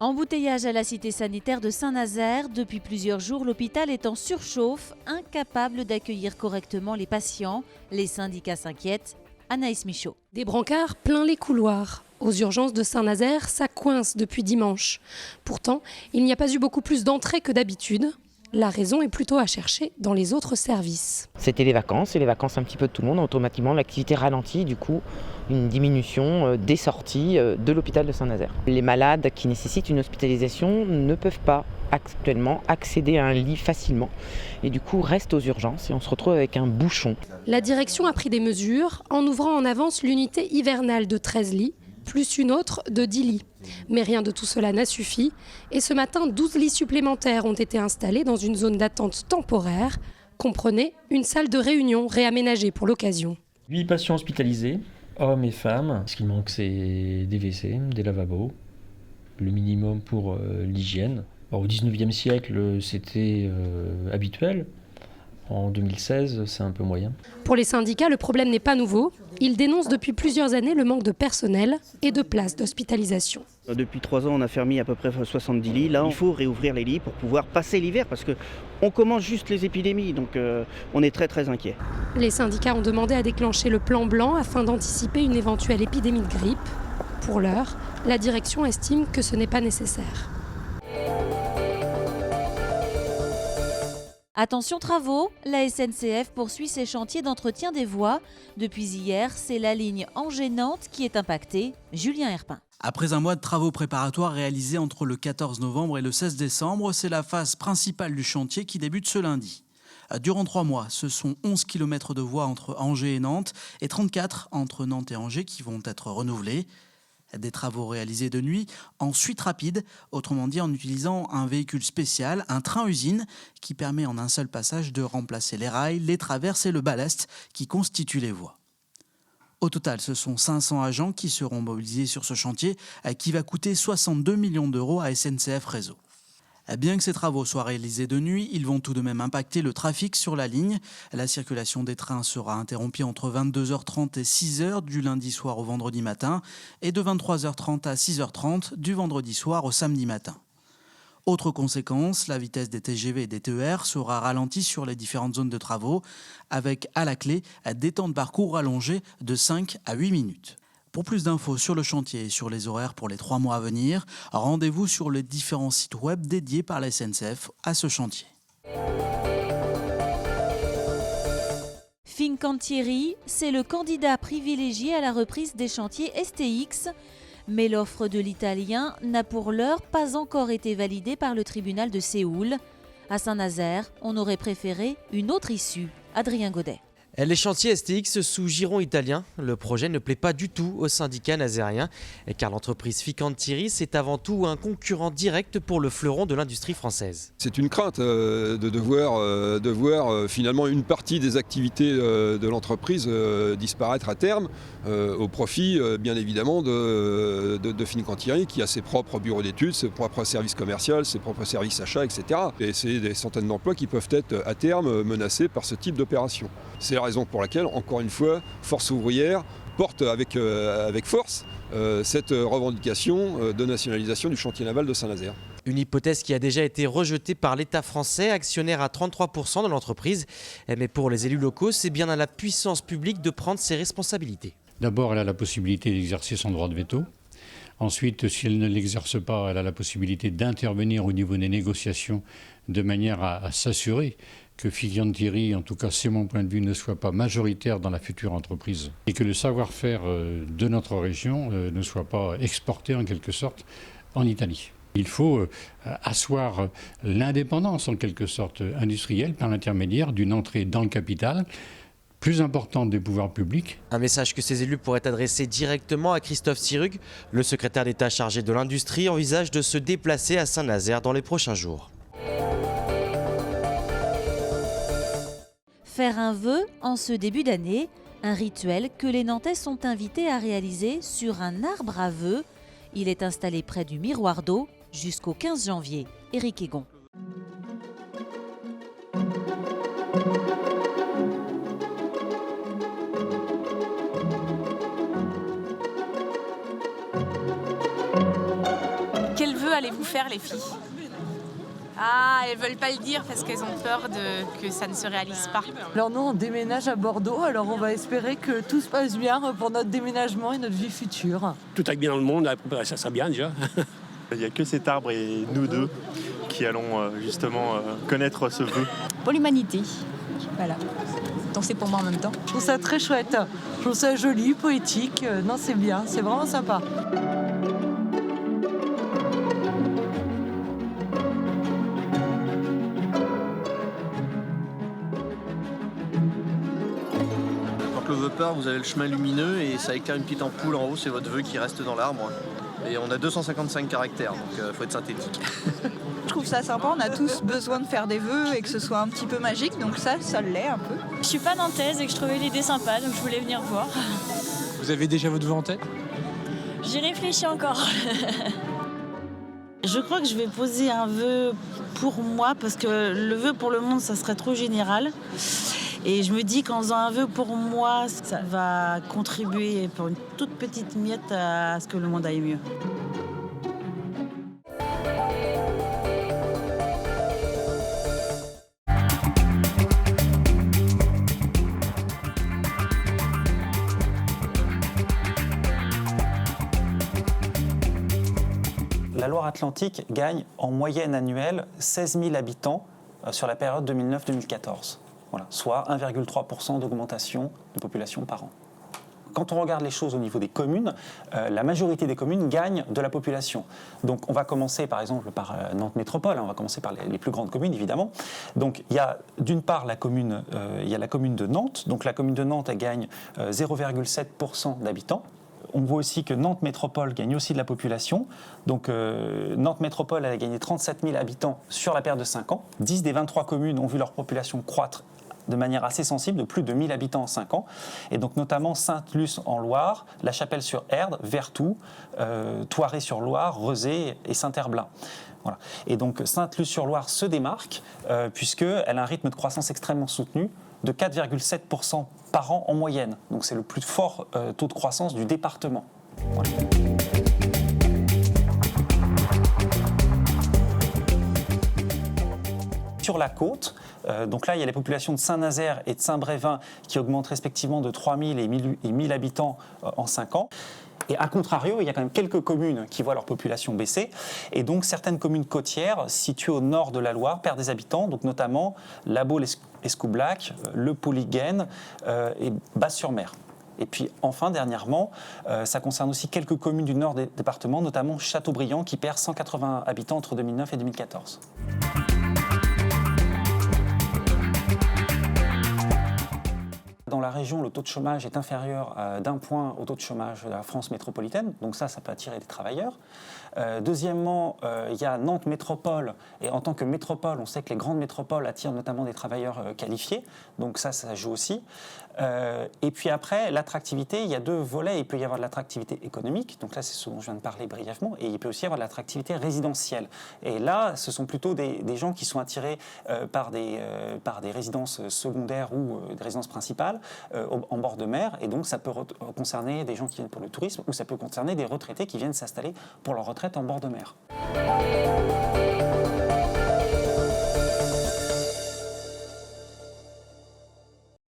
Embouteillage à la cité sanitaire de Saint-Nazaire. Depuis plusieurs jours, l'hôpital est en surchauffe, incapable d'accueillir correctement les patients. Les syndicats s'inquiètent. Anaïs Michaud. Des brancards plein les couloirs. Aux urgences de Saint-Nazaire, ça coince depuis dimanche. Pourtant, il n'y a pas eu beaucoup plus d'entrées que d'habitude. La raison est plutôt à chercher dans les autres services. C'était les vacances, et les vacances un petit peu de tout le monde, automatiquement l'activité ralentit, du coup une diminution des sorties de l'hôpital de Saint-Nazaire. Les malades qui nécessitent une hospitalisation ne peuvent pas actuellement accéder à un lit facilement et du coup restent aux urgences et on se retrouve avec un bouchon. La direction a pris des mesures en ouvrant en avance l'unité hivernale de 13 lits, plus une autre de 10 lits. Mais rien de tout cela n'a suffi. Et ce matin, 12 lits supplémentaires ont été installés dans une zone d'attente temporaire. Comprenez, une salle de réunion réaménagée pour l'occasion. 8 patients hospitalisés, hommes et femmes. Ce qui manque, c'est des WC, des lavabos, le minimum pour l'hygiène. Alors, au 19e siècle, c'était habituel. En 2016, c'est un peu moyen. Pour les syndicats, le problème n'est pas nouveau. Ils dénoncent depuis plusieurs années le manque de personnel et de places d'hospitalisation. Depuis 3 ans, on a fermé à peu près 70 lits. Là, il faut réouvrir les lits pour pouvoir passer l'hiver parce qu'on commence juste les épidémies. Donc on est très très inquiets. Les syndicats ont demandé à déclencher le plan blanc afin d'anticiper une éventuelle épidémie de grippe. Pour l'heure, la direction estime que ce n'est pas nécessaire. Attention travaux, la SNCF poursuit ses chantiers d'entretien des voies. Depuis hier, c'est la ligne Angers-Nantes qui est impactée. Julien Herpin. Après un mois de travaux préparatoires réalisés entre le 14 novembre et le 16 décembre, c'est la phase principale du chantier qui débute ce lundi. Durant 3 mois, ce sont 11 km de voies entre Angers et Nantes et 34 entre Nantes et Angers qui vont être renouvelés. Des travaux réalisés de nuit en suite rapide, autrement dit en utilisant un véhicule spécial, un train-usine, qui permet en un seul passage de remplacer les rails, les traverses et le ballast qui constituent les voies. Au total, ce sont 500 agents qui seront mobilisés sur ce chantier qui va coûter 62 millions d'euros à SNCF Réseau. Bien que ces travaux soient réalisés de nuit, ils vont tout de même impacter le trafic sur la ligne. La circulation des trains sera interrompue entre 22h30 et 6h du lundi soir au vendredi matin et de 23h30 à 6h30 du vendredi soir au samedi matin. Autre conséquence, la vitesse des TGV et des TER sera ralentie sur les différentes zones de travaux avec à la clé des temps de parcours allongés de 5 à 8 minutes. Pour plus d'infos sur le chantier et sur les horaires pour les 3 mois à venir, rendez-vous sur les différents sites web dédiés par la SNCF à ce chantier. Fincantieri, c'est le candidat privilégié à la reprise des chantiers STX. Mais l'offre de l'Italien n'a pour l'heure pas encore été validée par le tribunal de Séoul. À Saint-Nazaire, on aurait préféré une autre issue. Adrien Godet. Les chantiers STX sous giron italien, le projet ne plaît pas du tout aux syndicats nazériens, car l'entreprise Fincantieri, c'est avant tout un concurrent direct pour le fleuron de l'industrie française. C'est une crainte de voir finalement une partie des activités de l'entreprise disparaître à terme au profit bien évidemment de Fincantieri qui a ses propres bureaux d'études, ses propres services commerciaux, ses propres services achats, etc. Et c'est des centaines d'emplois qui peuvent être à terme menacés par ce type d'opération. C'est la raison pour laquelle, encore une fois, Force ouvrière porte avec force cette revendication de nationalisation du chantier naval de Saint-Nazaire. Une hypothèse qui a déjà été rejetée par l'État français, actionnaire à 33% de l'entreprise. Mais pour les élus locaux, c'est bien à la puissance publique de prendre ses responsabilités. D'abord, elle a la possibilité d'exercer son droit de veto. Ensuite, si elle ne l'exerce pas, elle a la possibilité d'intervenir au niveau des négociations de manière à s'assurer que Fincantieri, en tout cas c'est mon point de vue, ne soit pas majoritaire dans la future entreprise et que le savoir-faire de notre région ne soit pas exporté en quelque sorte en Italie. Il faut asseoir l'indépendance en quelque sorte industrielle par l'intermédiaire d'une entrée dans le capital plus importante des pouvoirs publics. Un message que ces élus pourraient adresser directement à Christophe Sirugue. Le secrétaire d'État chargé de l'industrie envisage de se déplacer à Saint-Nazaire dans les prochains jours. Faire un vœu en ce début d'année, un rituel que les Nantais sont invités à réaliser sur un arbre à vœux. Il est installé près du miroir d'eau jusqu'au 15 janvier. Éric Egon. Quel vœu allez allez-vous faire, les filles? Ah, elles veulent pas le dire parce qu'elles ont peur que ça ne se réalise pas. Alors nous, on déménage à Bordeaux, alors on va espérer que tout se passe bien pour notre déménagement et notre vie future. Tout aille bien dans le monde, ça sera bien déjà. Il n'y a que cet arbre et nous deux qui allons justement connaître ce vœu. Pour l'humanité, voilà. Donc c'est pour moi en même temps. Je trouve ça très chouette, je trouve ça joli, poétique. Non, c'est bien, c'est vraiment sympa. Quand le vœu part, vous avez le chemin lumineux et ça éclaire une petite ampoule en haut, c'est votre vœu qui reste dans l'arbre. Et on a 255 caractères, donc il faut être synthétique. Je trouve ça sympa, on a tous besoin de faire des vœux et que ce soit un petit peu magique, donc ça l'est un peu. Je suis pas nantaise et que je trouvais l'idée sympa, donc je voulais venir voir. Vous avez déjà votre vœu en tête? J'y réfléchis encore. Je crois que je vais poser un vœu pour moi, parce que le vœu pour le monde, ça serait trop général. Et je me dis qu'en faisant un vœu pour moi, ça va contribuer pour une toute petite miette à ce que le monde aille mieux. La Loire-Atlantique gagne en moyenne annuelle 16 000 habitants sur la période 2009-2014. Voilà, soit 1,3% d'augmentation de population par an. Quand on regarde les choses au niveau des communes, la majorité des communes gagnent de la population. Donc on va commencer par exemple par Nantes Métropole, on va commencer par les plus grandes communes évidemment. Donc il y a d'une part la commune de Nantes, donc la commune de Nantes elle gagne 0,7% d'habitants. On voit aussi que Nantes Métropole gagne aussi de la population. Donc Nantes Métropole elle a gagné 37 000 habitants sur la période de 5 ans. 10 des 23 communes ont vu leur population croître de manière assez sensible, de plus de 1000 habitants en 5 ans. Et donc notamment Sainte-Luce en Loire, La Chapelle-sur-Erdre, Vertou, Thoiré-sur-Loire, Rezé et Saint-Herblain. Voilà. Et donc Sainte-Luce-sur-Loire se démarque puisqu'elle a un rythme de croissance extrêmement soutenu de 4,7% par an en moyenne. Donc c'est le plus fort taux de croissance du département. Voilà. Sur la côte, donc là, il y a les populations de Saint-Nazaire et de Saint-Brévin qui augmentent respectivement de 3 000 et 1 000 habitants en 5 ans. Et à contrario, il y a quand même quelques communes qui voient leur population baisser. Et donc, certaines communes côtières situées au nord de la Loire perdent des habitants, donc notamment La Baule-Escoublac, Le Pouliguen et Basse-sur-Mer. Et puis enfin, dernièrement, ça concerne aussi quelques communes du nord des départements, notamment Châteaubriand, qui perd 180 habitants entre 2009 et 2014. Dans la région, le taux de chômage est inférieur d'1 point au taux de chômage de la France métropolitaine, donc ça peut attirer des travailleurs. Deuxièmement, il y a Nantes Métropole, et en tant que métropole, on sait que les grandes métropoles attirent notamment des travailleurs qualifiés, donc ça joue aussi. Et puis après, l'attractivité, il y a deux volets. Il peut y avoir de l'attractivité économique, donc là c'est ce dont je viens de parler brièvement, et il peut aussi y avoir de l'attractivité résidentielle. Et là, ce sont plutôt des gens qui sont attirés par des résidences secondaires ou des résidences principales en bord de mer, et donc ça peut concerner des gens qui viennent pour le tourisme, ou ça peut concerner des retraités qui viennent s'installer pour leur retraite en bord de mer.